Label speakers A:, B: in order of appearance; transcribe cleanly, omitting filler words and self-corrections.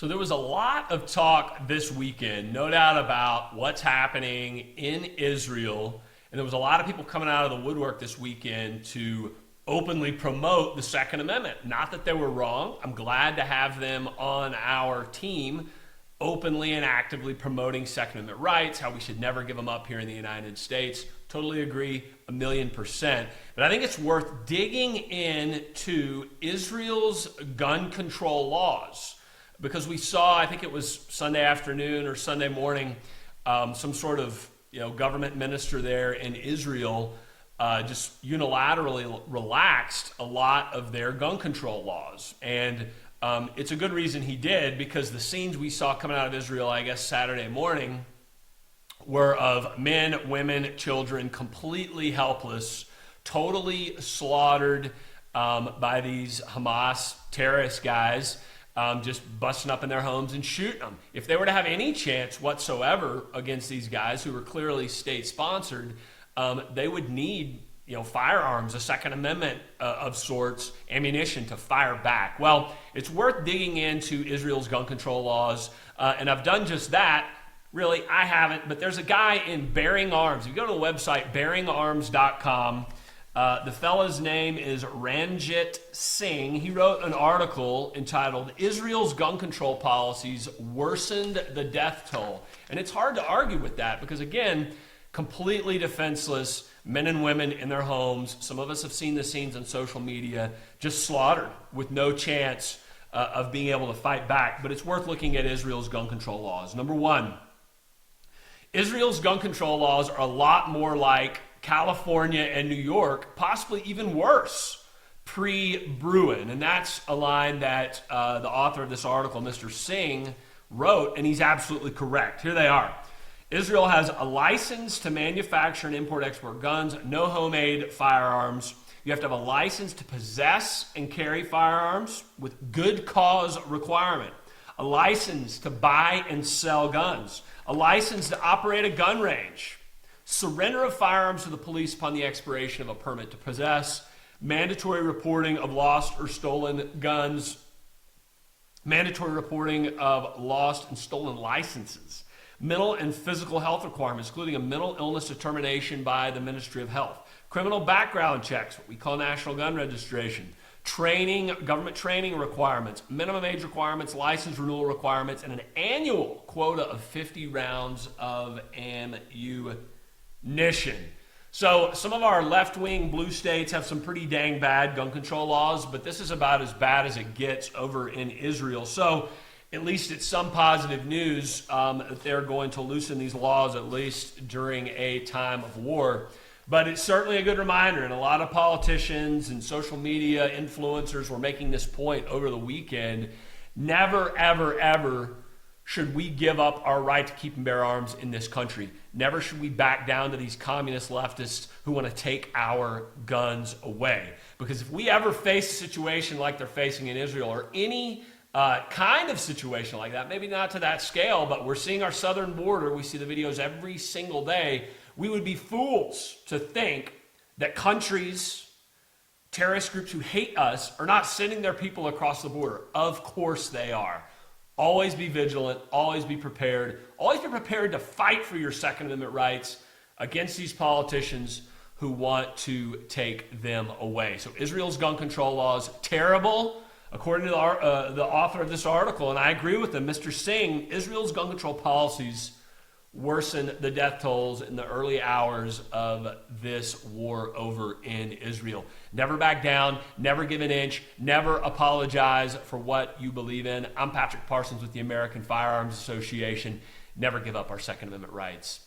A: So there was a lot of talk this weekend, no doubt, about what's happening in Israel. And there was a lot of people coming out of the woodwork this weekend to openly promote the Second Amendment. Not that they were wrong. I'm glad to have them on our team openly and actively promoting Second Amendment rights, how we should never give them up here in the United States. Totally agree, 1,000,000%. But I think it's worth digging into Israel's gun control laws, because we saw, I think it was Sunday afternoon or Sunday morning, some sort of government minister there in Israel just unilaterally relaxed a lot of their gun control laws. And it's a good reason he did, because the scenes we saw coming out of Israel, I guess Saturday morning, were of men, women, children, completely helpless, totally slaughtered by these Hamas terrorist guys, just busting up in their homes and shooting them. If they were to have any chance whatsoever against these guys who were clearly state-sponsored, they would need firearms, a Second Amendment of sorts, ammunition to fire back. Well, it's worth digging into Israel's gun control laws, and I've done just that. Really, I haven't, but there's a guy in Bearing Arms. If you go to the website, bearingarms.com, the fella's name is Ranjit Singh. He wrote an article entitled, "Israel's Gun Control Policies Worsened the Death Toll." And it's hard to argue with that because, again, completely defenseless men and women in their homes. Some of us have seen the scenes on social media, just slaughtered with no chance of being able to fight back. But it's worth looking at Israel's gun control laws. Number one, Israel's gun control laws are a lot more like California and New York, possibly even worse, pre-Bruin. And that's a line that the author of this article, Mr. Singh, wrote, and he's absolutely correct. Here they are. Israel has a license to manufacture and import-export guns, no homemade firearms. You have to have a license to possess and carry firearms with good cause requirement, a license to buy and sell guns, a license to operate a gun range, surrender of firearms to the police upon the expiration of a permit to possess, mandatory reporting of lost or stolen guns, mandatory reporting of lost and stolen licenses, mental and physical health requirements, including a mental illness determination by the Ministry of Health, criminal background checks, what we call national gun registration, training, government training requirements, minimum age requirements, license renewal requirements, and an annual quota of 50 rounds of ammunition. So some of our left-wing blue states have some pretty dang bad gun control laws, but this is about as bad as it gets over in Israel. So at least it's some positive news that they're going to loosen these laws, at least during a time of war. But it's certainly a good reminder, and a lot of politicians and social media influencers were making this point over the weekend. Never, ever, ever should we give up our right to keep and bear arms in this country. Never should we back down to these communist leftists who want to take our guns away. Because if we ever face a situation like they're facing in Israel, or any kind of situation like that, maybe not to that scale, but we're seeing our southern border, we see the videos every single day, we would be fools to think that countries, terrorist groups who hate us, are not sending their people across the border. Of course they are. Always be vigilant, always be prepared to fight for your Second Amendment rights against these politicians who want to take them away. So Israel's gun control laws, terrible. According to the author of this article, and I agree with him, Mr. Singh, Israel's gun control policies worsen the death tolls in the early hours of this war over in Israel. Never back down, never give an inch, never apologize for what you believe in. I'm Patrick Parsons with the American Firearms Association. Never give up our Second Amendment rights.